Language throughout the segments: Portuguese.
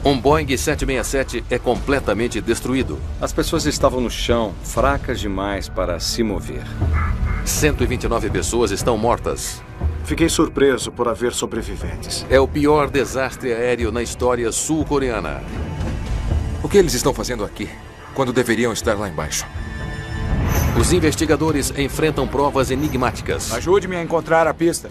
Um Boeing 767 é completamente destruído. As pessoas estavam no chão, fracas demais para se mover. 129 pessoas estão mortas. Fiquei surpreso por haver sobreviventes. É o pior desastre aéreo na história sul-coreana. O que eles estão fazendo aqui, quando deveriam estar lá embaixo? Os investigadores enfrentam provas enigmáticas. Ajude-me a encontrar a pista.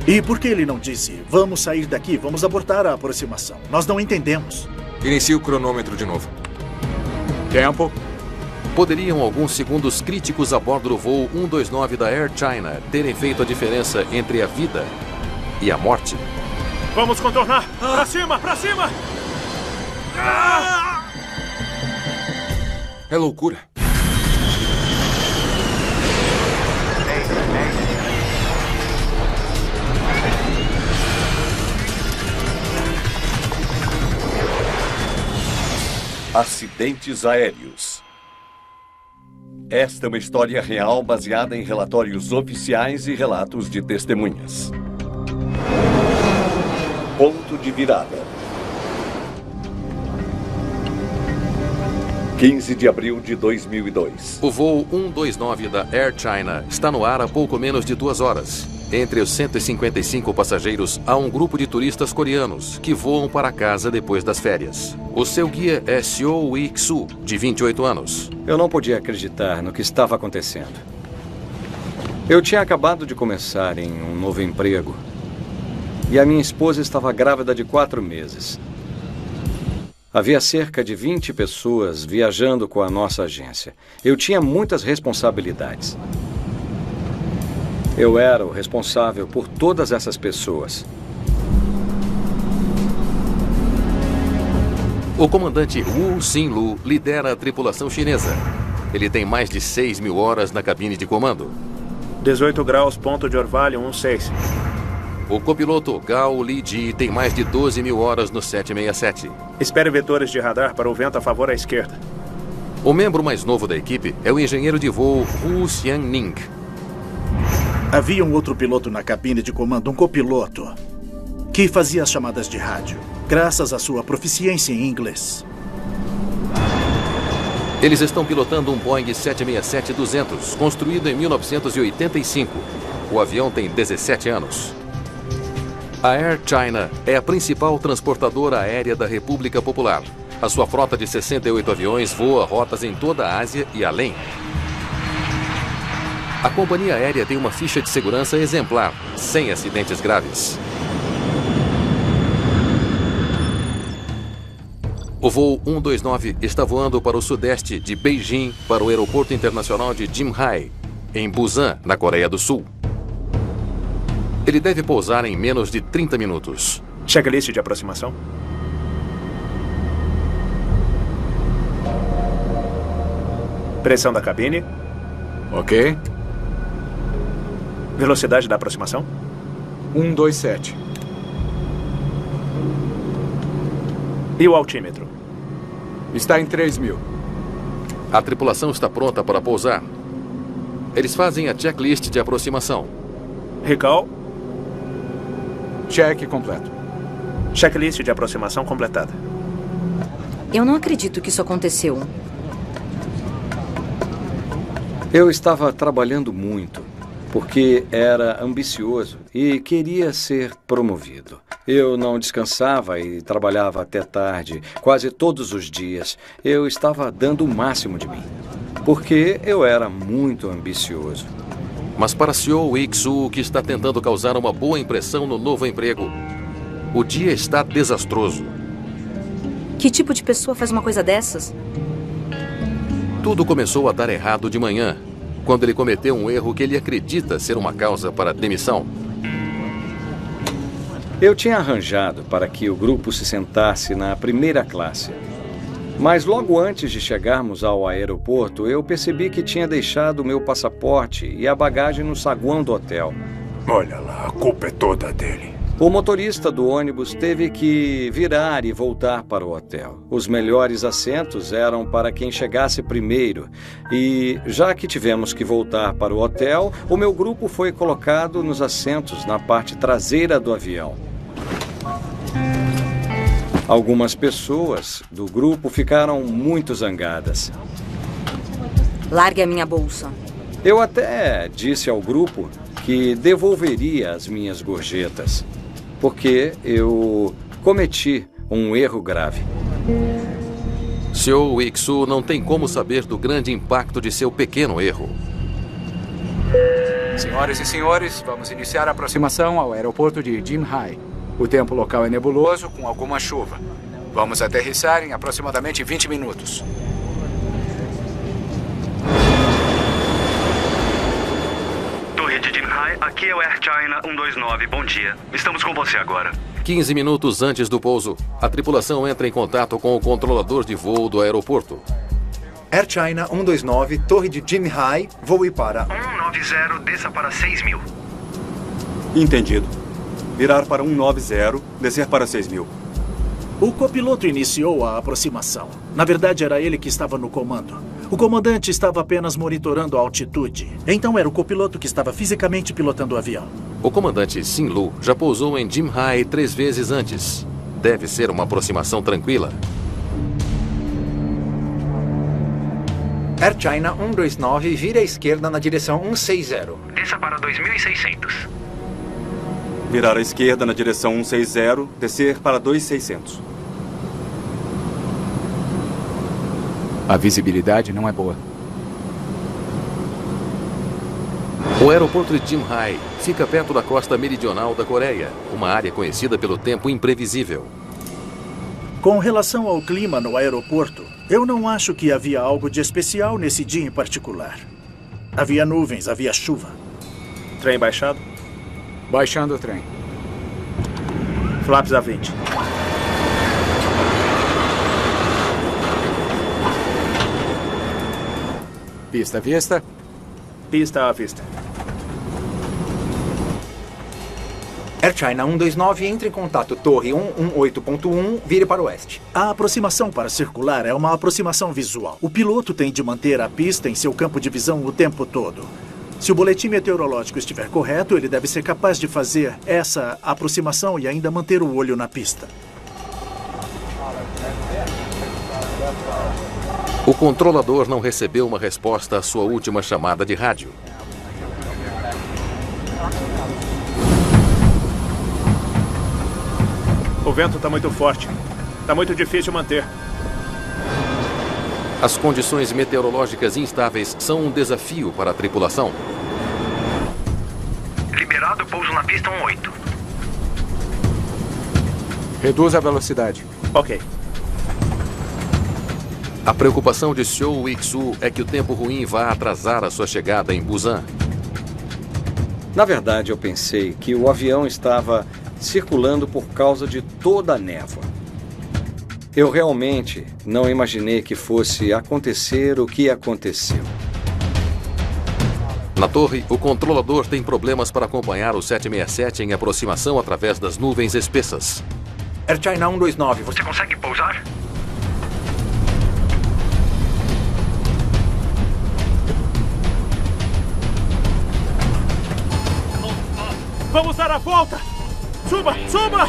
E por que ele não disse, vamos sair daqui, vamos abortar a aproximação? Nós não entendemos. Inicie o cronômetro de novo. Tempo. Poderiam alguns segundos críticos a bordo do voo 129 da Air China terem feito a diferença entre a vida e a morte? Vamos contornar! Pra cima, pra cima! É loucura. Acidentes aéreos. Esta é uma história real baseada em relatórios oficiais e relatos de testemunhas. Ponto de virada. 15 de abril de 2002. O voo 129 da Air China está no ar há pouco menos de 2 horas. Entre os 155 passageiros, há um grupo de turistas coreanos que voam para casa depois das férias. O seu guia é Seo Ik-soo, de 28 anos. Eu não podia acreditar no que estava acontecendo. Eu tinha acabado de começar em um novo emprego. E a minha esposa estava grávida de 4 meses. Havia cerca de 20 pessoas viajando com a nossa agência. Eu tinha muitas responsabilidades. Eu era o responsável por todas essas pessoas. O comandante Woo Sin-lu lidera a tripulação chinesa. Ele tem mais de 6.000 horas na cabine de comando. 18 graus, ponto de orvalho 16. O copiloto Gao Li-ji tem mais de 12.000 horas no 767. Espere vetores de radar para o vento a favor à esquerda. O membro mais novo da equipe é o engenheiro de voo Woo Xian-ning. Havia um outro piloto na cabine de comando, um copiloto, que fazia as chamadas de rádio, graças à sua proficiência em inglês. Eles estão pilotando um Boeing 767-200, construído em 1985. O avião tem 17 anos. A Air China é a principal transportadora aérea da República Popular. A sua frota de 68 aviões voa rotas em toda a Ásia e além. A companhia aérea tem uma ficha de segurança exemplar, sem acidentes graves. O voo 129 está voando para o sudeste de Beijing para o aeroporto internacional de Jimhae, em Busan, na Coreia do Sul. Ele deve pousar em menos de 30 minutos. Checklist de aproximação. Pressão da cabine. Ok. Velocidade da aproximação. 127. E o altímetro? Está em 3.000. A tripulação está pronta para pousar. Eles fazem a checklist de aproximação. Recall. Check completo. Checklist de aproximação completada. Eu não acredito que isso aconteceu. Eu estava trabalhando muito, porque era ambicioso e queria ser promovido. Eu não descansava e trabalhava até tarde, quase todos os dias. Eu estava dando o máximo de mim, porque eu era muito ambicioso. Mas para Seo Ik-soo, que está tentando causar uma boa impressão no novo emprego, o dia está desastroso. Que tipo de pessoa faz uma coisa dessas? Tudo começou a dar errado de manhã, quando ele cometeu um erro que ele acredita ser uma causa para a demissão. Eu tinha arranjado para que o grupo se sentasse na primeira classe. Mas logo antes de chegarmos ao aeroporto, eu percebi que tinha deixado o meu passaporte e a bagagem no saguão do hotel. Olha lá, a culpa é toda dele. O motorista do ônibus teve que virar e voltar para o hotel. Os melhores assentos eram para quem chegasse primeiro. E, já que tivemos que voltar para o hotel, o meu grupo foi colocado nos assentos na parte traseira do avião. Algumas pessoas do grupo ficaram muito zangadas. Largue a minha bolsa. Eu até disse ao grupo que devolveria as minhas gorjetas, porque eu cometi um erro grave. Seo Wik-Su não tem como saber do grande impacto de seu pequeno erro. Senhoras e senhores, vamos iniciar a aproximação ao aeroporto de Jinhai. O tempo local é nebuloso, com alguma chuva. Vamos aterrissar em aproximadamente 20 minutos. Torre de Jinhai, aqui é o Air China 129. Bom dia. Estamos com você agora. 15 minutos antes do pouso, a tripulação entra em contato com o controlador de voo do aeroporto. Air China 129, Torre de Jinhai, voe para 190, desça para 6.000. Entendido. Virar para 190, descer para 6.000. O copiloto iniciou a aproximação. Na verdade, era ele que estava no comando. O comandante estava apenas monitorando a altitude. Então era o copiloto que estava fisicamente pilotando o avião. O comandante Sin Lu já pousou em Jinhai 3 vezes antes. Deve ser uma aproximação tranquila. Air China 129, vira à esquerda na direção 160. Desça para 2.600. Virar à esquerda na direção 160, descer para 2.600. A visibilidade não é boa. O aeroporto de Jinhai fica perto da costa meridional da Coreia, uma área conhecida pelo tempo imprevisível. Com relação ao clima no aeroporto, eu não acho que havia algo de especial nesse dia em particular. Havia nuvens, havia chuva. Trem baixado. Baixando o trem. Flaps a 20. Pista à vista. Pista à vista. Air China 129, entre em contato Torre 118.1, vire para o oeste. A aproximação para circular é uma aproximação visual. O piloto tem de manter a pista em seu campo de visão o tempo todo. Se o boletim meteorológico estiver correto, ele deve ser capaz de fazer essa aproximação e ainda manter o olho na pista. O controlador não recebeu uma resposta à sua última chamada de rádio. O vento está muito forte. Está muito difícil manter. As condições meteorológicas instáveis são um desafio para a tripulação. Liberado, pouso na pista 18. Reduz a velocidade. Ok. A preocupação de Seo Wik-Su é que o tempo ruim vá atrasar a sua chegada em Busan. Na verdade, eu pensei que o avião estava circulando por causa de toda a névoa. Eu realmente não imaginei que fosse acontecer o que aconteceu. Na torre, o controlador tem problemas para acompanhar o 767 em aproximação através das nuvens espessas. Air China 129, Você consegue pousar? Vamos dar a volta! Suba! Suba!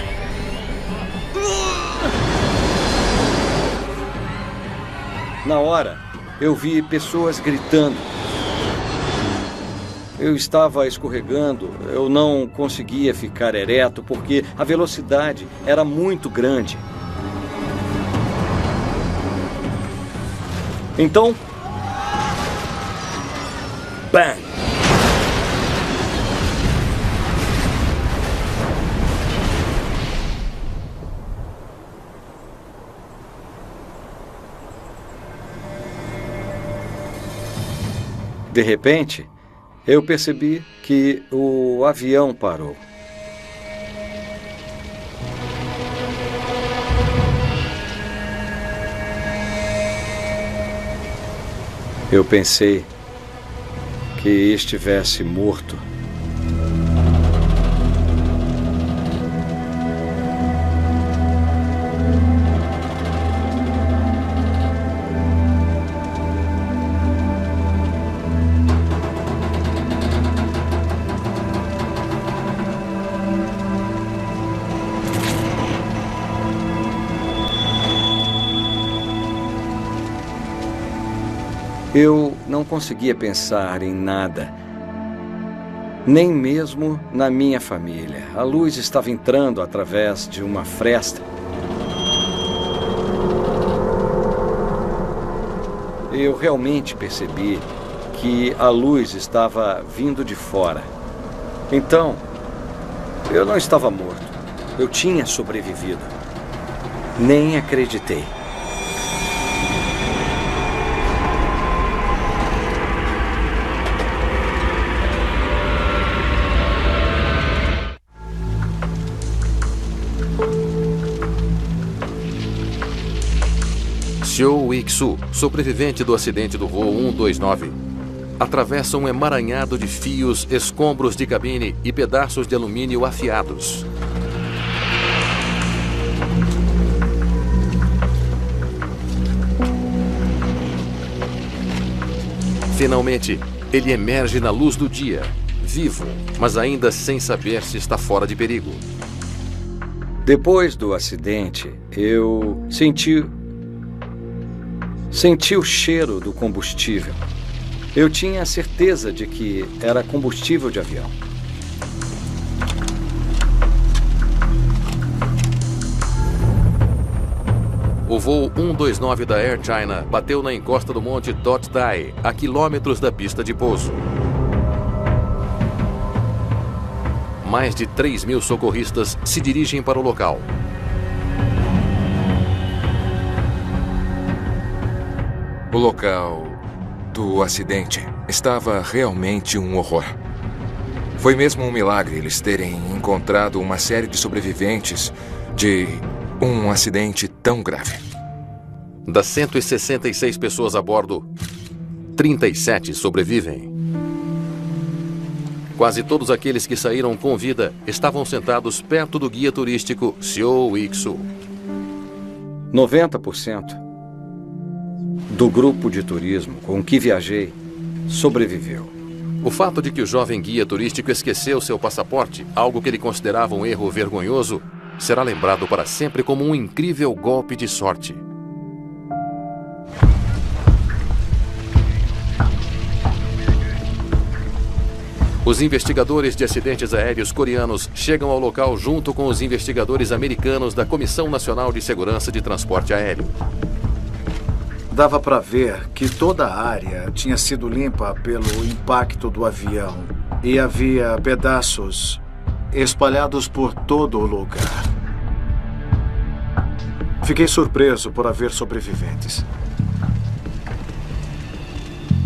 Na hora, eu vi pessoas gritando. Eu estava escorregando, eu não conseguia ficar ereto porque a velocidade era muito grande. Então, bang! De repente, eu percebi que o avião parou. Eu pensei que estivesse morto. Eu não conseguia pensar em nada, nem mesmo na minha família. A luz estava entrando através de uma fresta. Eu realmente percebi que a luz estava vindo de fora. Então, eu não estava morto. Eu tinha sobrevivido. Nem acreditei. Xiao Wixu, sobrevivente do acidente do voo 129, atravessa um emaranhado de fios, escombros de cabine e pedaços de alumínio afiados. Finalmente, ele emerge na luz do dia, vivo, mas ainda sem saber se está fora de perigo. Depois do acidente, eu senti o cheiro do combustível. Eu tinha a certeza de que era combustível de avião. O voo 129 da Air China bateu na encosta do Monte Dot Dai, a quilômetros da pista de pouso. Mais de 3.000 socorristas se dirigem para o local. O local do acidente estava realmente um horror. Foi mesmo um milagre eles terem encontrado uma série de sobreviventes de um acidente tão grave. Das 166 pessoas a bordo, 37 sobrevivem. Quase todos aqueles que saíram com vida estavam sentados perto do guia turístico Xiao Wixu. 90% do grupo de turismo com que viajei sobreviveu. O fato de que o jovem guia turístico esqueceu seu passaporte, algo que ele considerava um erro vergonhoso, será lembrado para sempre como um incrível golpe de sorte. Os investigadores de acidentes aéreos coreanos chegam ao local junto com os investigadores americanos da Comissão Nacional de Segurança de Transporte Aéreo. Dava para ver que toda a área tinha sido limpa pelo impacto do avião e havia pedaços espalhados por todo o lugar. Fiquei surpreso por haver sobreviventes.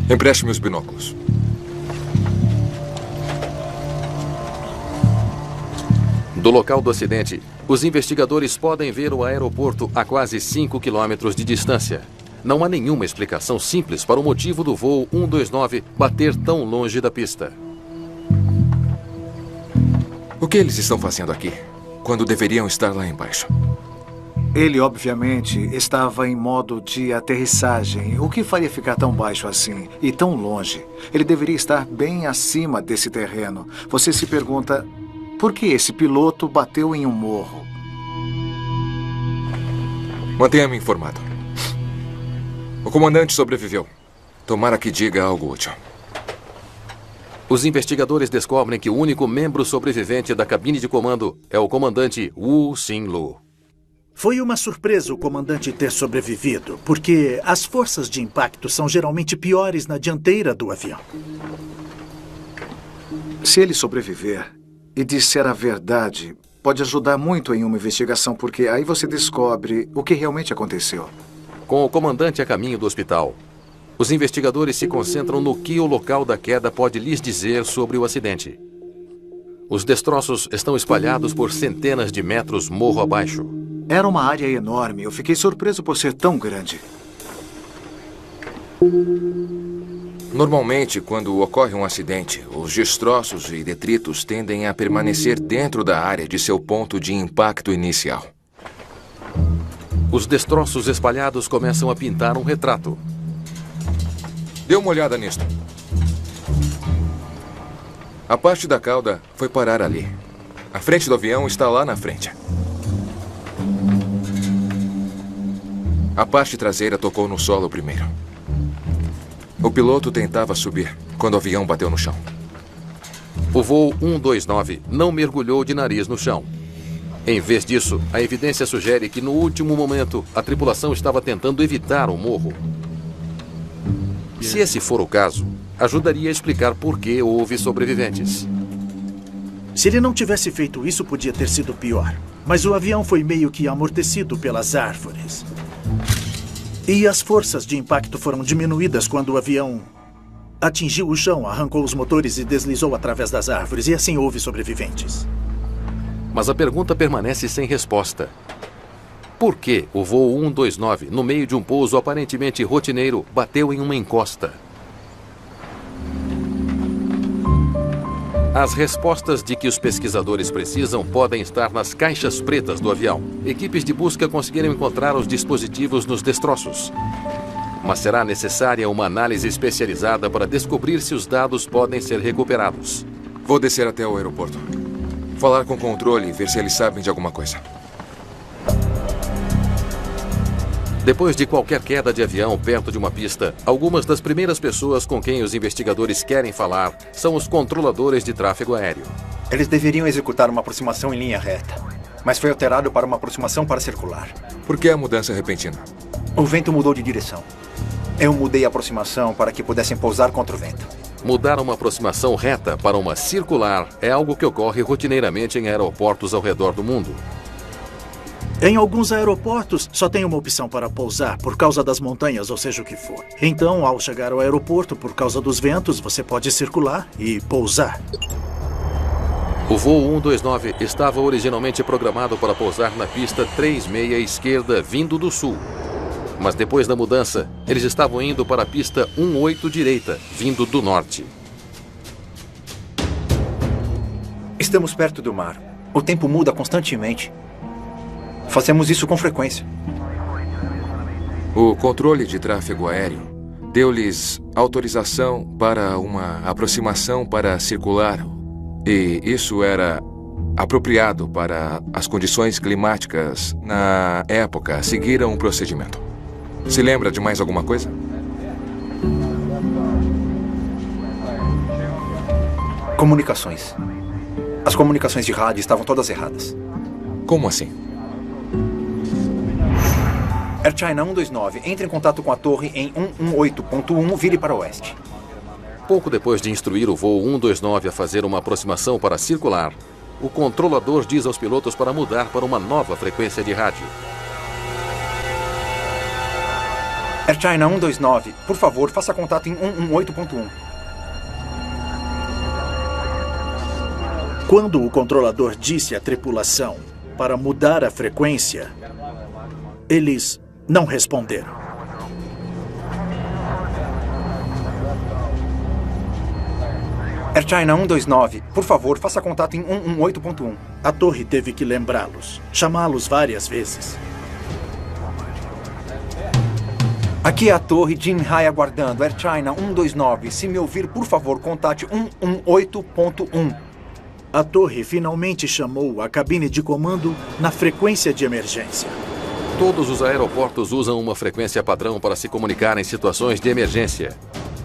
Empreste-me os binóculos. Do local do acidente, os investigadores podem ver o aeroporto a quase 5 quilômetros de distância. Não há nenhuma explicação simples para o motivo do voo 129 bater tão longe da pista. O que eles estão fazendo aqui, quando deveriam estar lá embaixo? Ele, obviamente, estava em modo de aterrissagem. O que faria ficar tão baixo assim e tão longe? Ele deveria estar bem acima desse terreno. Você se pergunta, por que esse piloto bateu em um morro? Mantenha-me informado. O comandante sobreviveu. Tomara que diga algo útil. Os investigadores descobrem que o único membro sobrevivente da cabine de comando é o comandante Wu Xinlu. Foi uma surpresa o comandante ter sobrevivido, porque as forças de impacto são geralmente piores na dianteira do avião. Se ele sobreviver e disser a verdade, pode ajudar muito em uma investigação, porque aí você descobre o que realmente aconteceu. Com o comandante a caminho do hospital, os investigadores se concentram no que o local da queda pode lhes dizer sobre o acidente. Os destroços estão espalhados por centenas de metros morro abaixo. Era uma área enorme. Eu fiquei surpreso por ser tão grande. Normalmente, quando ocorre um acidente, os destroços e detritos tendem a permanecer dentro da área de seu ponto de impacto inicial. Os destroços espalhados começam a pintar um retrato. Dê uma olhada nisto. A parte da cauda foi parar ali. A frente do avião está lá na frente. A parte traseira tocou no solo primeiro. O piloto tentava subir quando o avião bateu no chão. O voo 129 não mergulhou de nariz no chão. Em vez disso, a evidência sugere que no último momento a tripulação estava tentando evitar o morro. Se esse for o caso, ajudaria a explicar por que houve sobreviventes. Se ele não tivesse feito isso, podia ter sido pior. Mas o avião foi meio que amortecido pelas árvores. E as forças de impacto foram diminuídas quando o avião atingiu o chão, arrancou os motores e deslizou através das árvores. E assim houve sobreviventes. Mas a pergunta permanece sem resposta. Por que o voo 129, no meio de um pouso aparentemente rotineiro, bateu em uma encosta? As respostas de que os pesquisadores precisam podem estar nas caixas pretas do avião. Equipes de busca conseguiram encontrar os dispositivos nos destroços. Mas será necessária uma análise especializada para descobrir se os dados podem ser recuperados. Vou descer até o aeroporto. Falar com o controle e ver se eles sabem de alguma coisa. Depois de qualquer queda de avião perto de uma pista, algumas das primeiras pessoas com quem os investigadores querem falar são os controladores de tráfego aéreo. Eles deveriam executar uma aproximação em linha reta, mas foi alterado para uma aproximação paracircular. Por que a mudança repentina? O vento mudou de direção. Eu mudei a aproximação para que pudessem pousar contra o vento. Mudar uma aproximação reta para uma circular é algo que ocorre rotineiramente em aeroportos ao redor do mundo. Em alguns aeroportos, só tem uma opção para pousar, por causa das montanhas, ou seja o que for. Então, ao chegar ao aeroporto, por causa dos ventos, você pode circular e pousar. O voo 129 estava originalmente programado para pousar na pista 36 esquerda, vindo do sul. Mas depois da mudança, eles estavam indo para a pista 18 direita, vindo do norte. Estamos perto do mar. O tempo muda constantemente. Fazemos isso com frequência. O controle de tráfego aéreo deu-lhes autorização para uma aproximação para circular. E isso era apropriado para as condições climáticas na época. Seguiram o procedimento. Se lembra de mais alguma coisa? Comunicações. As comunicações de rádio estavam todas erradas. Como assim? Air China 129, entre em contato com a torre em 118.1, vire para o oeste. Pouco depois de instruir o voo 129 a fazer uma aproximação para circular, o controlador diz aos pilotos para mudar para uma nova frequência de rádio. Air China 129, por favor, faça contato em 118.1. Quando o controlador disse à tripulação para mudar a frequência, eles não responderam. Air China 129, por favor, faça contato em 118.1. A torre teve que lembrá-los, chamá-los várias vezes. Aqui é a torre Jim Hai aguardando. Air China 129, se me ouvir, por favor, contate 118.1. A torre finalmente chamou a cabine de comando na frequência de emergência. Todos os aeroportos usam uma frequência padrão para se comunicar em situações de emergência.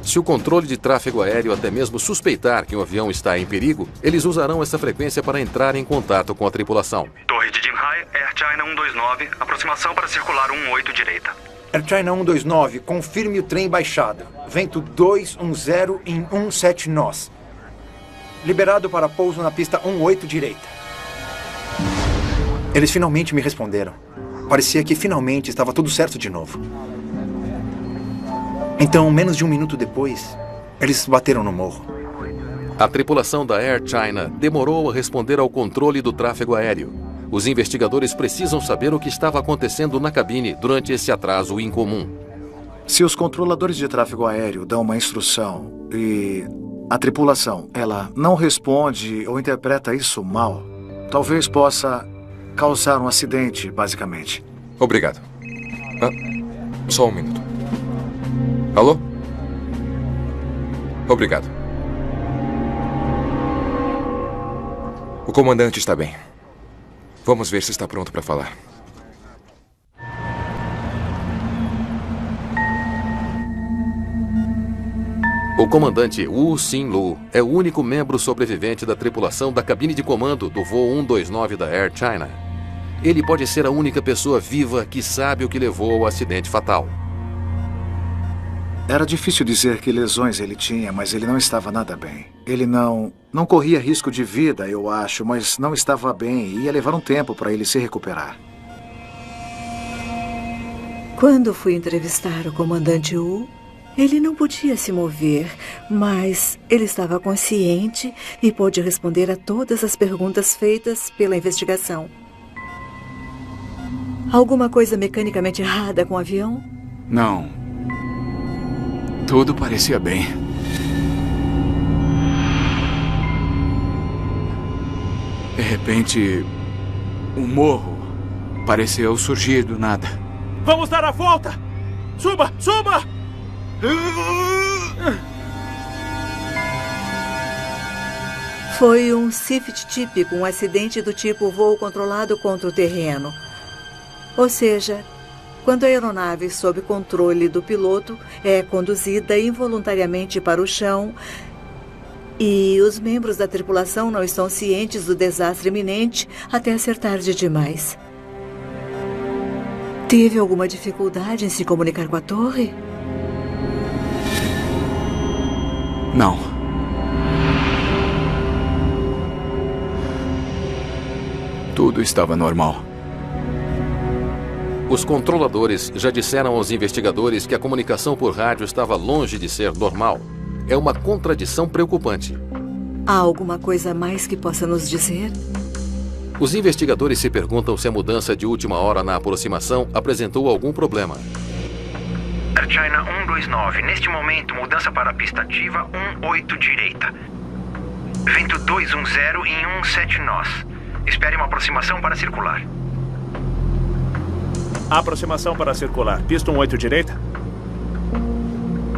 Se o controle de tráfego aéreo até mesmo suspeitar que um avião está em perigo, eles usarão essa frequência para entrar em contato com a tripulação. Torre de Jim Hai, Air China 129, aproximação para circular 18 direita. Air China 129, confirme o trem baixado. Vento 210 em 17 nós. Liberado para pouso na pista 18 direita. Eles finalmente me responderam. Parecia que finalmente estava tudo certo de novo. Então, menos de um minuto depois, eles bateram no morro. A tripulação da Air China demorou a responder ao controle do tráfego aéreo. Os investigadores precisam saber o que estava acontecendo na cabine durante esse atraso incomum. Se os controladores de tráfego aéreo dão uma instrução e a tripulação, ela não responde ou interpreta isso mal, talvez possa causar um acidente, basicamente. Obrigado. Só um minuto. Alô? Obrigado. O comandante está bem. Vamos ver se está pronto para falar. O comandante Wu Xin-Lu é o único membro sobrevivente da tripulação da cabine de comando do voo 129 da Air China. Ele pode ser a única pessoa viva que sabe o que levou ao acidente fatal. Era difícil dizer que lesões ele tinha, mas ele não estava nada bem. Ele não corria risco de vida, eu acho, mas não estava bem e ia levar um tempo para ele se recuperar. Quando fui entrevistar o comandante Wu, ele não podia se mover, mas ele estava consciente e pôde responder a todas as perguntas feitas pela investigação. Alguma coisa mecanicamente errada com o avião? Não. Tudo parecia bem. De repente, um morro pareceu surgir do nada. Vamos dar a volta! Suba! Suba! Foi um SIFT típico, um acidente do tipo voo controlado contra o terreno. Ou seja, quando a aeronave sob controle do piloto é conduzida involuntariamente para o chão e os membros da tripulação não estão cientes do desastre iminente até ser tarde demais. Teve alguma dificuldade em se comunicar com a torre? Não. Tudo estava normal. Os controladores já disseram aos investigadores que a comunicação por rádio estava longe de ser normal. É uma contradição preocupante. Há alguma coisa a mais que possa nos dizer? Os investigadores se perguntam se a mudança de última hora na aproximação apresentou algum problema. Air China 129, neste momento, mudança para a pista ativa 18 direita. Vento 210 em 17 nós. Espere uma aproximação para circular. Aproximação para circular. Pista 18 direita?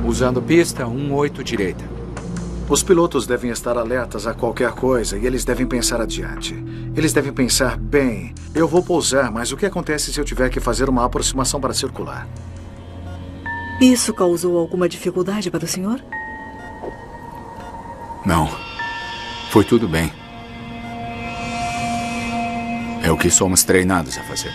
Usando pista 18 direita. Os pilotos devem estar alertas a qualquer coisa e eles devem pensar adiante. Eles devem pensar, bem, eu vou pousar, mas o que acontece se eu tiver que fazer uma aproximação para circular? Isso causou alguma dificuldade para o senhor? Não. Foi tudo bem. É o que somos treinados a fazer.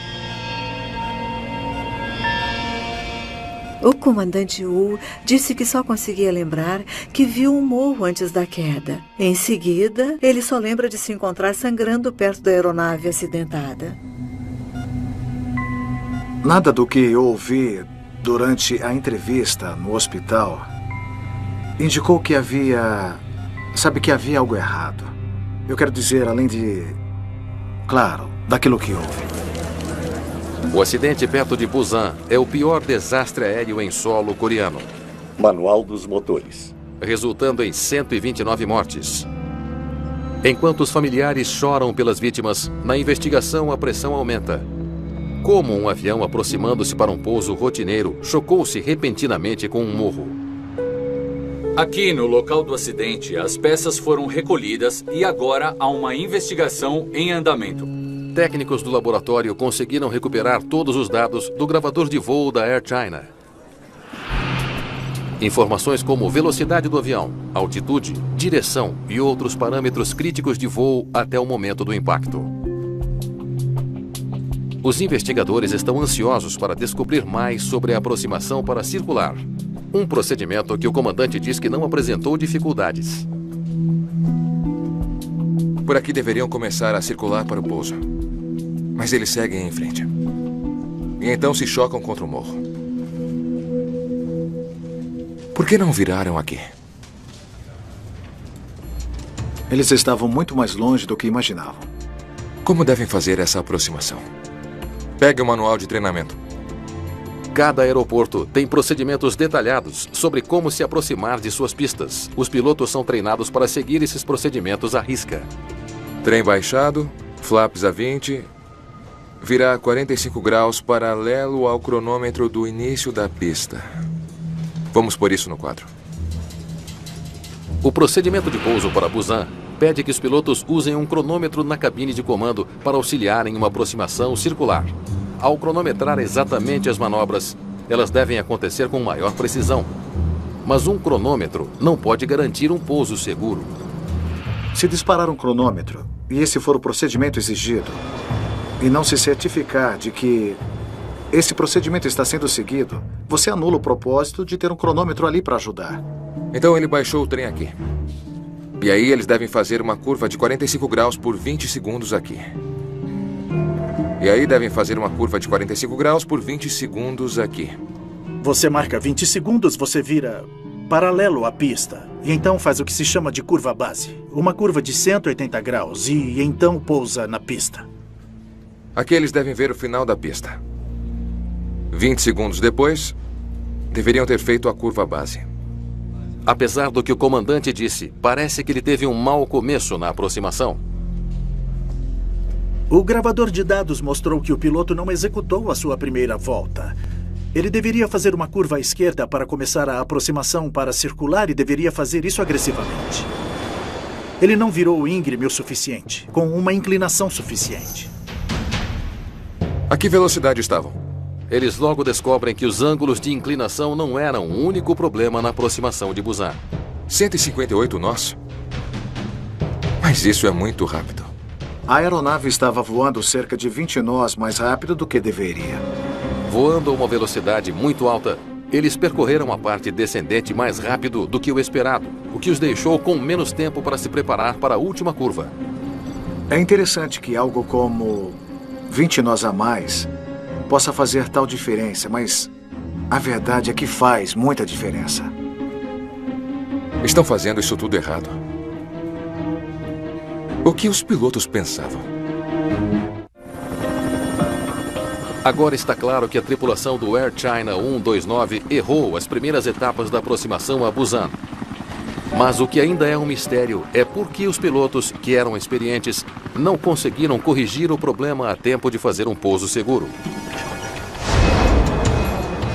O comandante Wu disse que só conseguia lembrar que viu um morro antes da queda. Em seguida, ele só lembra de se encontrar sangrando perto da aeronave acidentada. Nada do que eu ouvi durante a entrevista no hospital indicou que havia... Sabe, que havia algo errado. Eu quero dizer, além de... Claro, daquilo que houve. O acidente perto de Busan é o pior desastre aéreo em solo coreano. Manual dos motores. Resultando em 129 mortes. Enquanto os familiares choram pelas vítimas, na investigação a pressão aumenta. Como um avião aproximando-se para um pouso rotineiro chocou-se repentinamente com um morro? Aqui no local do acidente, as peças foram recolhidas e agora há uma investigação em andamento. Técnicos do laboratório conseguiram recuperar todos os dados do gravador de voo da Air China. Informações como velocidade do avião, altitude, direção e outros parâmetros críticos de voo até o momento do impacto. Os investigadores estão ansiosos para descobrir mais sobre a aproximação para circular. Um procedimento que o comandante diz que não apresentou dificuldades. Por aqui deveriam começar a circular para o pouso. Mas eles seguem em frente. E então se chocam contra o morro. Por que não viraram aqui? Eles estavam muito mais longe do que imaginavam. Como devem fazer essa aproximação? Pegue o manual de treinamento. Cada aeroporto tem procedimentos detalhados sobre como se aproximar de suas pistas. Os pilotos são treinados para seguir esses procedimentos à risca. Trem baixado, flaps a 20, virar 45 graus paralelo ao cronômetro do início da pista. Vamos pôr isso no quadro. O procedimento de pouso para Busan pede que os pilotos usem um cronômetro na cabine de comando para auxiliar em uma aproximação circular. Ao cronometrar exatamente as manobras, elas devem acontecer com maior precisão. mas um cronômetro não pode garantir um pouso seguro. Se disparar um cronômetro, e esse for o procedimento exigido, e não se certificar de que esse procedimento está sendo seguido, você anula o propósito de ter um cronômetro ali para ajudar. Então ele baixou o trem aqui. E aí eles devem fazer uma curva de 45 graus por 20 segundos aqui. E aí devem fazer uma curva de 45 graus por 20 segundos aqui. Você marca 20 segundos, você vira paralelo à pista. E então faz o que se chama de curva base. Uma curva de 180 graus e então pousa na pista. Aqui eles devem ver o final da pista. 20 segundos depois, deveriam ter feito a curva base. Apesar do que o comandante disse, parece que ele teve um mau começo na aproximação. O gravador de dados mostrou que o piloto não executou a sua primeira volta. Ele deveria fazer uma curva à esquerda para começar a aproximação para circular e deveria fazer isso agressivamente. Ele não virou íngreme o suficiente, com uma inclinação suficiente. A que velocidade estavam? Eles logo descobrem que os ângulos de inclinação não eram o único problema na aproximação de Busan. 158 nós? Mas isso é muito rápido. A aeronave estava voando cerca de 20 nós mais rápido do que deveria. Voando a uma velocidade muito alta, eles percorreram a parte descendente mais rápido do que o esperado, o que os deixou com menos tempo para se preparar para a última curva. É interessante que algo como 20 nós a mais possa fazer tal diferença, mas a verdade é que faz muita diferença. Estão fazendo isso tudo errado. O que os pilotos pensavam? Agora está claro que a tripulação do Air China 129 errou as primeiras etapas da aproximação a Busan. Mas o que ainda é um mistério é por que os pilotos, que eram experientes, não conseguiram corrigir o problema a tempo de fazer um pouso seguro.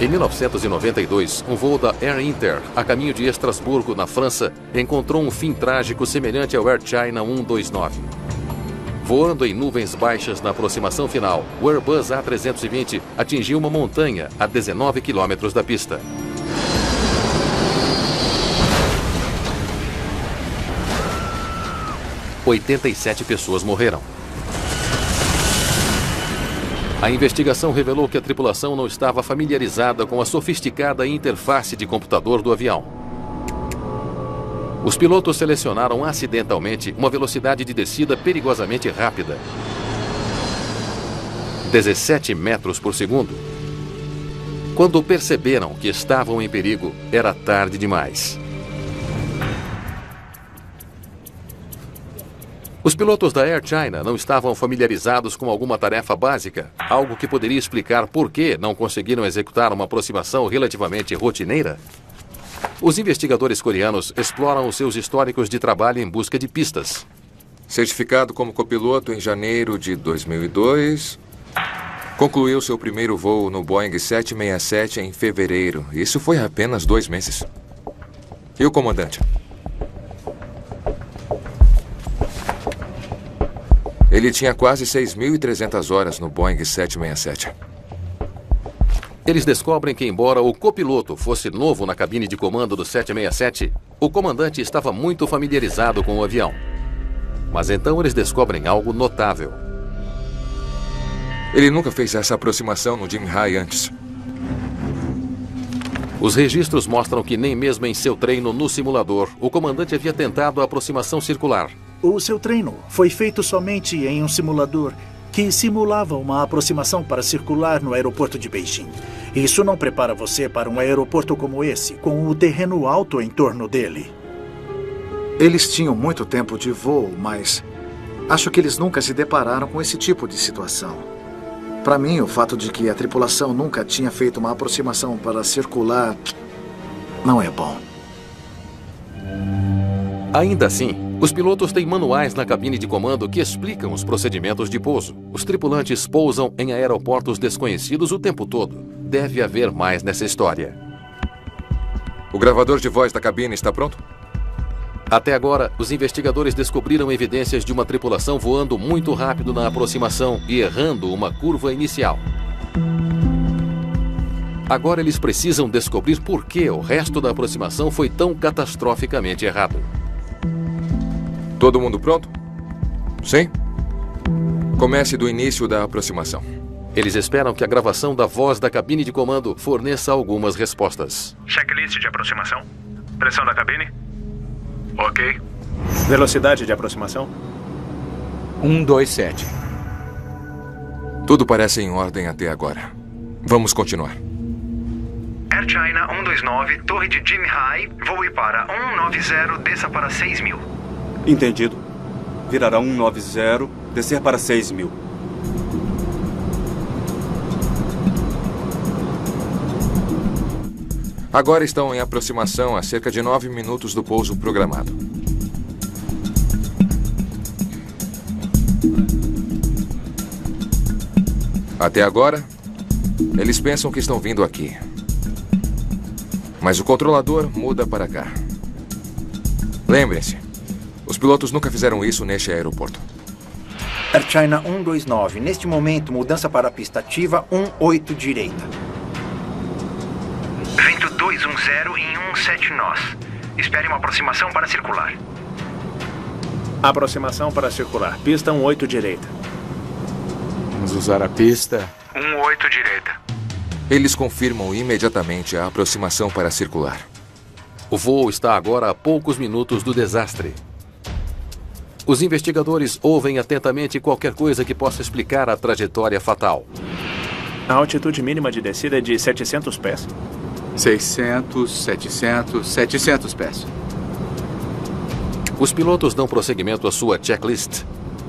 Em 1992, um voo da Air Inter, a caminho de Estrasburgo, na França, encontrou um fim trágico semelhante ao Air China 129. Voando em nuvens baixas na aproximação final, o Airbus A320 atingiu uma montanha a 19 quilômetros da pista. – 87 pessoas morreram. A investigação revelou que a tripulação não estava familiarizada com a sofisticada interface de computador do avião. Os pilotos selecionaram acidentalmente uma velocidade de descida perigosamente rápida. 17 metros por segundo. Quando perceberam que estavam em perigo, era tarde demais. Os pilotos da Air China não estavam familiarizados com alguma tarefa básica, algo que poderia explicar por que não conseguiram executar uma aproximação relativamente rotineira. Os investigadores coreanos exploram os seus históricos de trabalho em busca de pistas. Certificado como copiloto em janeiro de 2002. Concluiu seu primeiro voo no Boeing 767 em fevereiro. Isso foi há apenas 2 meses. E o comandante? Ele tinha quase 6.300 horas no Boeing 767. Eles descobrem que, embora o copiloto fosse novo na cabine de comando do 767, o comandante estava muito familiarizado com o avião. Mas então eles descobrem algo notável. Ele nunca fez essa aproximação no Jim High antes. Os registros mostram que nem mesmo em seu treino no simulador, o comandante havia tentado a aproximação circular. O seu treino foi feito somente em um simulador que simulava uma aproximação para circular no aeroporto de Beijing. Isso não prepara você para um aeroporto como esse, com o terreno alto em torno dele. Eles tinham muito tempo de voo, mas acho que eles nunca se depararam com esse tipo de situação. Para mim, o fato de que a tripulação nunca tinha feito uma aproximação para circular não é bom. Ainda assim, os pilotos têm manuais na cabine de comando que explicam os procedimentos de pouso. Os tripulantes pousam em aeroportos desconhecidos o tempo todo. Deve haver mais nessa história. O gravador de voz da cabine está pronto? Até agora, os investigadores descobriram evidências de uma tripulação voando muito rápido na aproximação e errando uma curva inicial. Agora eles precisam descobrir por que o resto da aproximação foi tão catastroficamente errado. Todo mundo pronto? Sim? Comece do início da aproximação. Eles esperam que a gravação da voz da cabine de comando forneça algumas respostas. Checklist de aproximação. Pressão da cabine. Ok. Velocidade de aproximação. 127. Tudo parece em ordem até agora. Vamos continuar. Air China 129, torre de Jim High, voe para 190, desça para 6.000. Entendido. Virará 190, descer para 6.000. Agora estão em aproximação a cerca de 9 minutos do pouso programado. Até agora, eles pensam que estão vindo aqui. Mas o controlador muda para cá. Lembrem-se, os pilotos nunca fizeram isso neste aeroporto. Air China 129, neste momento, mudança para a pista ativa 18 direita. Vento 210 em 17 nós. Espere uma aproximação para circular. Aproximação para circular. Pista 18 direita. Vamos usar a pista 18 direita. Eles confirmam imediatamente a aproximação para circular. O voo está agora a poucos minutos do desastre. Os investigadores ouvem atentamente qualquer coisa que possa explicar a trajetória fatal. A altitude mínima de descida é de 700 pés. 600, 700 pés. Os pilotos dão prosseguimento à sua checklist.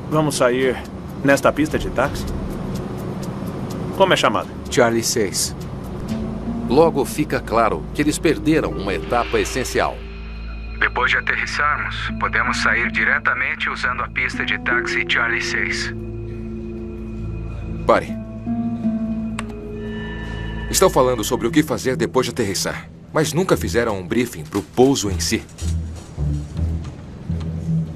Vamos sair nesta pista de táxi? Como é chamada? Charlie 6. Logo fica claro que eles perderam uma etapa essencial. Depois de aterrissarmos, podemos sair diretamente usando a pista de táxi Charlie 6. Pare. Estão falando sobre o que fazer depois de aterrissar, mas nunca fizeram um briefing para o pouso em si.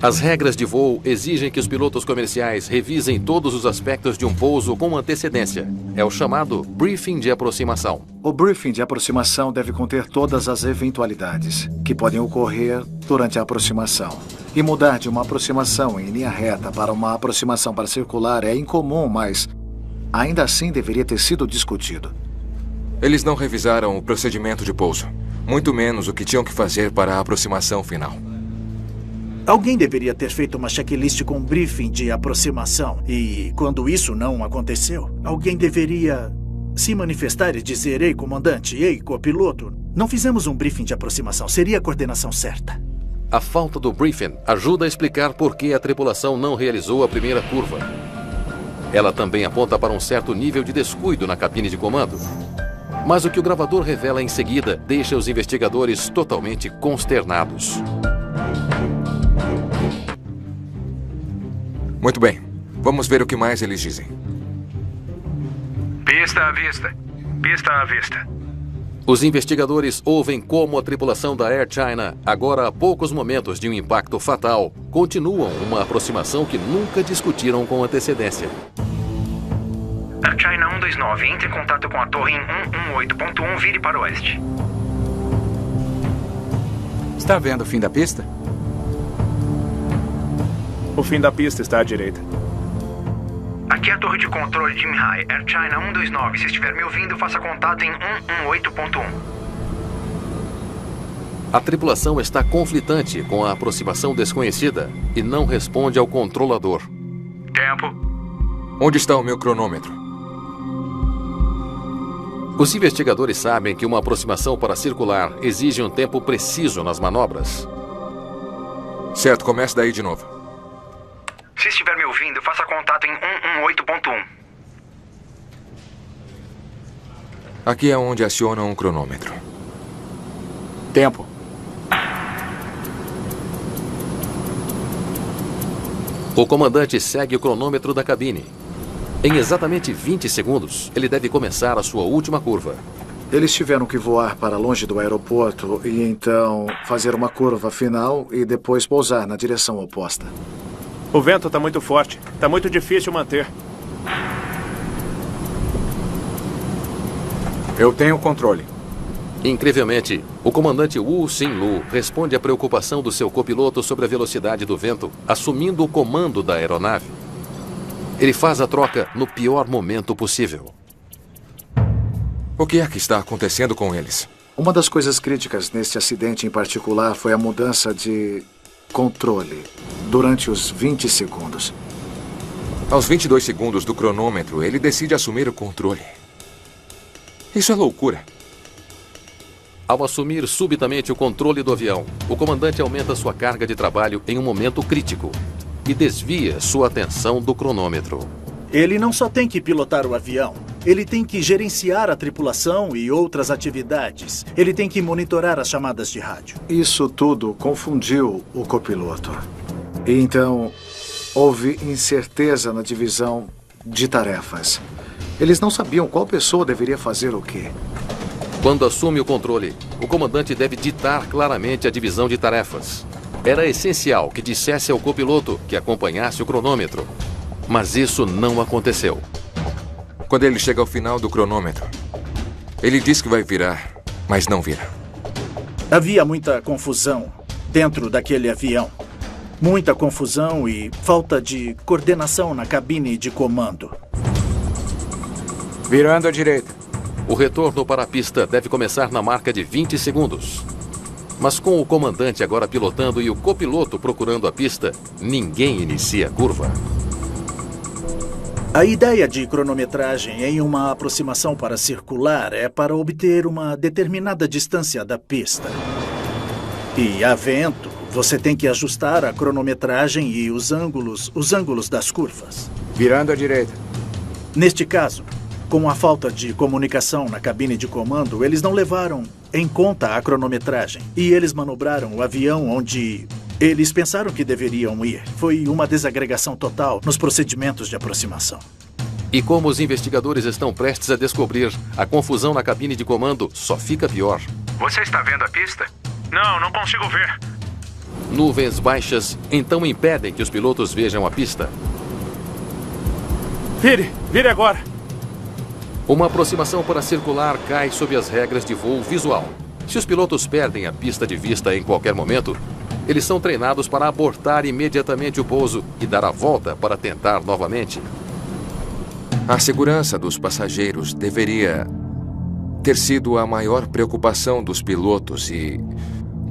As regras de voo exigem que os pilotos comerciais revisem todos os aspectos de um pouso com antecedência. É o chamado briefing de aproximação. O briefing de aproximação deve conter todas as eventualidades que podem ocorrer durante a aproximação. E mudar de uma aproximação em linha reta para uma aproximação para circular é incomum, mas ainda assim deveria ter sido discutido. Eles não revisaram o procedimento de pouso, muito menos o que tinham que fazer para a aproximação final. Alguém deveria ter feito uma checklist com um briefing de aproximação. E quando isso não aconteceu, alguém deveria se manifestar e dizer: ei, comandante, ei, copiloto, não fizemos um briefing de aproximação. Seria a coordenação certa. A falta do briefing ajuda a explicar por que a tripulação não realizou a primeira curva. Ela também aponta para um certo nível de descuido na cabine de comando. Mas o que o gravador revela em seguida deixa os investigadores totalmente consternados. Muito bem. Vamos ver o que mais eles dizem. Pista à vista. Pista à vista. Os investigadores ouvem como a tripulação da Air China, agora a poucos momentos de um impacto fatal, continuam uma aproximação que nunca discutiram com antecedência. Air China 129, entre em contato com a torre em 118.1, vire para o oeste. Está vendo o fim da pista? O fim da pista está à direita. Aqui é a torre de controle Jim High, Air China 129. Se estiver me ouvindo, faça contato em 118.1. A tripulação está conflitante com a aproximação desconhecida e não responde ao controlador. Tempo. Onde está o meu cronômetro? Os investigadores sabem que uma aproximação para circular exige um tempo preciso nas manobras. Certo, comece daí de novo. Se estiver me ouvindo, faça contato em 118.1. Aqui é onde aciona um cronômetro. Tempo. O comandante segue o cronômetro da cabine. Em exatamente 20 segundos, ele deve começar a sua última curva. Eles tiveram que voar para longe do aeroporto e então fazer uma curva final e depois pousar na direção oposta. O vento está muito forte. Está muito difícil manter. Eu tenho controle. Incrivelmente, o comandante Wu Xin-Lu responde à preocupação do seu copiloto sobre a velocidade do vento, assumindo o comando da aeronave. Ele faz a troca no pior momento possível. O que é que está acontecendo com eles? Uma das coisas críticas neste acidente em particular foi a mudança de controle durante os 20 segundos. Aos 22 segundos do cronômetro, ele decide assumir o controle. Isso é loucura. Ao assumir subitamente o controle do avião, o comandante aumenta sua carga de trabalho em um momento crítico e desvia sua atenção do cronômetro. Ele não só tem que pilotar o avião, ele tem que gerenciar a tripulação e outras atividades. Ele tem que monitorar as chamadas de rádio. Isso tudo confundiu o copiloto. E então, houve incerteza na divisão de tarefas. Eles não sabiam qual pessoa deveria fazer o quê. Quando assume o controle, o comandante deve ditar claramente a divisão de tarefas. Era essencial que dissesse ao copiloto que acompanhasse o cronômetro. Mas isso não aconteceu. Quando ele chega ao final do cronômetro, ele diz que vai virar, mas não vira. Havia muita confusão dentro daquele avião. Muita confusão e falta de coordenação na cabine de comando. Virando à direita. O retorno para a pista deve começar na marca de 20 segundos. Mas com o comandante agora pilotando e o copiloto procurando a pista, ninguém inicia a curva. A ideia de cronometragem em uma aproximação para circular é para obter uma determinada distância da pista. E a vento, você tem que ajustar a cronometragem e os ângulos das curvas. Virando à direita. Neste caso, com a falta de comunicação na cabine de comando, eles não levaram em conta a cronometragem. E eles manobraram o avião onde eles pensaram que deveriam ir. Foi uma desagregação total nos procedimentos de aproximação. E como os investigadores estão prestes a descobrir, a confusão na cabine de comando só fica pior. Você está vendo a pista? Não consigo ver. Nuvens baixas então impedem que os pilotos vejam a pista. Vire agora. Uma aproximação para circular cai sob as regras de voo visual. Se os pilotos perdem a pista de vista em qualquer momento, eles são treinados para abortar imediatamente o pouso e dar a volta para tentar novamente. A segurança dos passageiros deveria ter sido a maior preocupação dos pilotos e,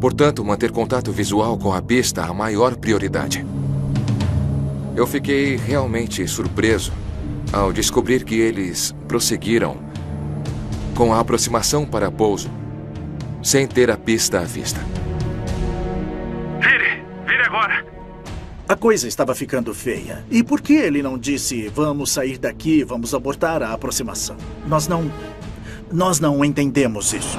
portanto, manter contato visual com a pista a maior prioridade. Eu fiquei realmente surpreso ao descobrir que eles prosseguiram com a aproximação para pouso, sem ter a pista à vista. Vire agora. A coisa estava ficando feia. E por que ele não disse, vamos sair daqui, vamos abortar a aproximação? Nós não entendemos isso.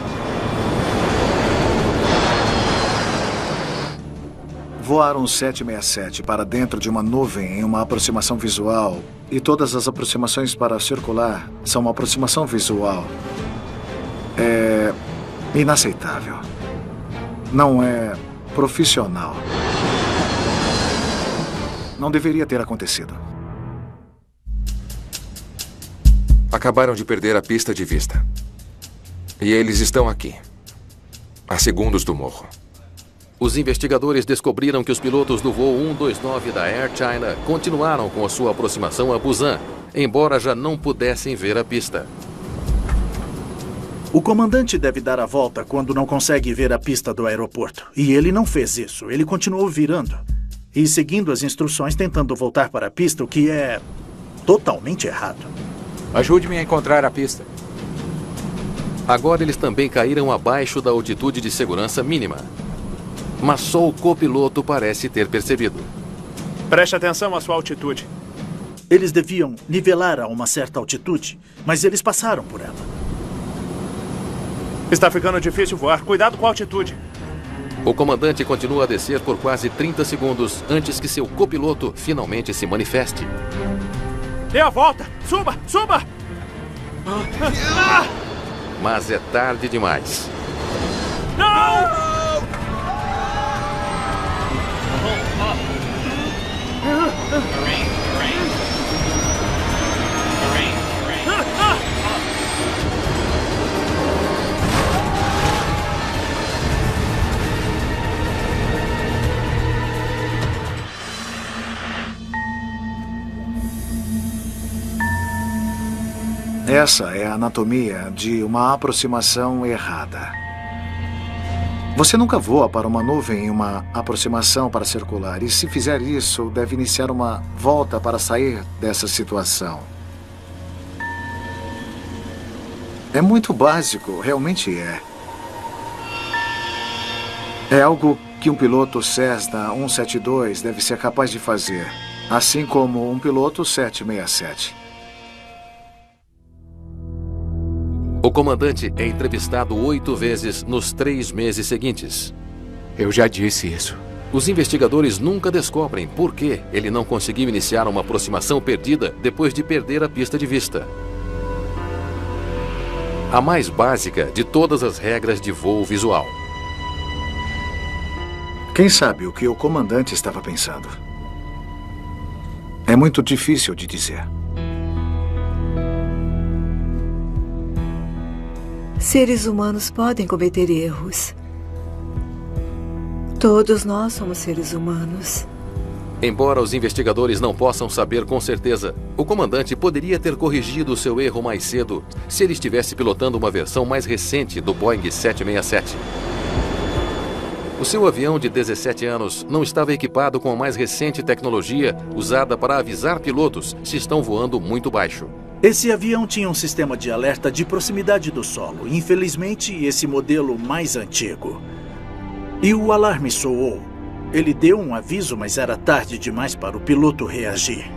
Voaram 767 para dentro de uma nuvem em uma aproximação visual. E todas as aproximações para circular são uma aproximação visual. É inaceitável. Não é profissional. Não deveria ter acontecido. Acabaram de perder a pista de vista. E eles estão aqui, a segundos do morro. Os investigadores descobriram que os pilotos do voo 129 da Air China continuaram com a sua aproximação a Busan, embora já não pudessem ver a pista. O comandante deve dar a volta quando não consegue ver a pista do aeroporto. E ele não fez isso. Ele continuou virando e seguindo as instruções, tentando voltar para a pista, o que é totalmente errado. Ajude-me a encontrar a pista. Agora eles também caíram abaixo da altitude de segurança mínima. Mas só o copiloto parece ter percebido. Preste atenção à sua altitude. Eles deviam nivelar a uma certa altitude, mas eles passaram por ela. Está ficando difícil voar. Cuidado com a altitude. O comandante continua a descer por quase 30 segundos antes que seu copiloto finalmente se manifeste. Dê a volta! Suba! Suba! Mas é tarde demais. Não! Essa é a anatomia de uma aproximação errada. Você nunca voa para uma nuvem em uma aproximação para circular, e se fizer isso, deve iniciar uma volta para sair dessa situação. É muito básico, realmente é. É algo que um piloto Cessna 172 deve ser capaz de fazer, assim como um piloto 767. O comandante é entrevistado 8 vezes nos 3 meses seguintes. Eu já disse isso. Os investigadores nunca descobrem por que ele não conseguiu iniciar uma aproximação perdida depois de perder a pista de vista. A mais básica de todas as regras de voo visual. Quem sabe o que o comandante estava pensando? É muito difícil de dizer. Seres humanos podem cometer erros. Todos nós somos seres humanos. Embora os investigadores não possam saber com certeza, o comandante poderia ter corrigido seu erro mais cedo se ele estivesse pilotando uma versão mais recente do Boeing 767. O seu avião de 17 anos não estava equipado com a mais recente tecnologia usada para avisar pilotos se estão voando muito baixo. Esse avião tinha um sistema de alerta de proximidade do solo. Infelizmente, esse modelo mais antigo. E o alarme soou. Ele deu um aviso, mas era tarde demais para o piloto reagir.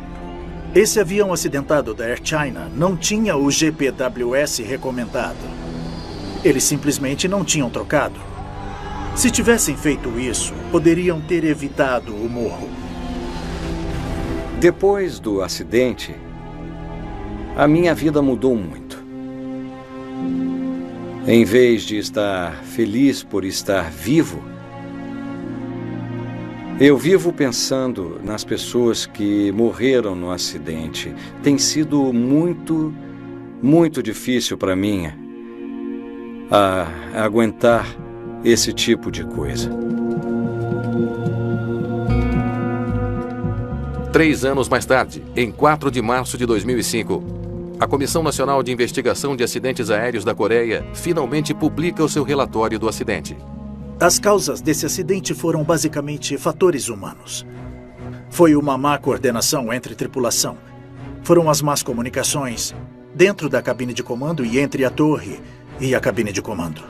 Esse avião acidentado da Air China não tinha o GPWS recomendado. Eles simplesmente não tinham trocado. Se tivessem feito isso, poderiam ter evitado o morro. Depois do acidente, a minha vida mudou muito. Em vez de estar feliz por estar vivo, eu vivo pensando nas pessoas que morreram no acidente. Tem sido muito, muito difícil para mim aguentar esse tipo de coisa. 3 anos mais tarde, em 4 de março de 2005, a Comissão Nacional de Investigação de Acidentes Aéreos da Coreia finalmente publica o seu relatório do acidente. As causas desse acidente foram basicamente fatores humanos. Foi uma má coordenação entre tripulação. Foram as más comunicações dentro da cabine de comando e entre a torre e a cabine de comando.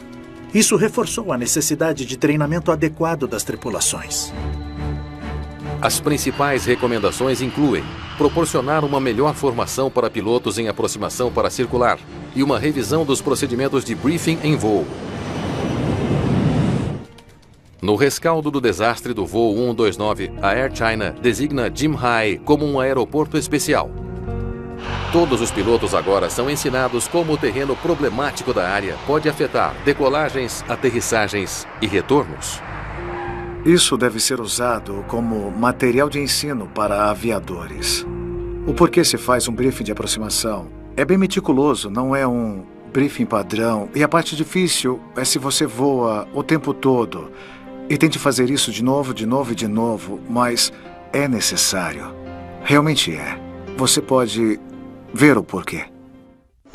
Isso reforçou a necessidade de treinamento adequado das tripulações. As principais recomendações incluem proporcionar uma melhor formação para pilotos em aproximação para circular e uma revisão dos procedimentos de briefing em voo. No rescaldo do desastre do voo 129, a Air China designa Jinhai como um aeroporto especial. Todos os pilotos agora são ensinados como o terreno problemático da área pode afetar decolagens, aterrissagens e retornos. Isso deve ser usado como material de ensino para aviadores. O porquê se faz um briefing de aproximação é bem meticuloso, não é um briefing padrão. E a parte difícil é se você voa o tempo todo e tente fazer isso de novo, de novo e de novo, mas é necessário. Realmente é. Você pode ver o porquê.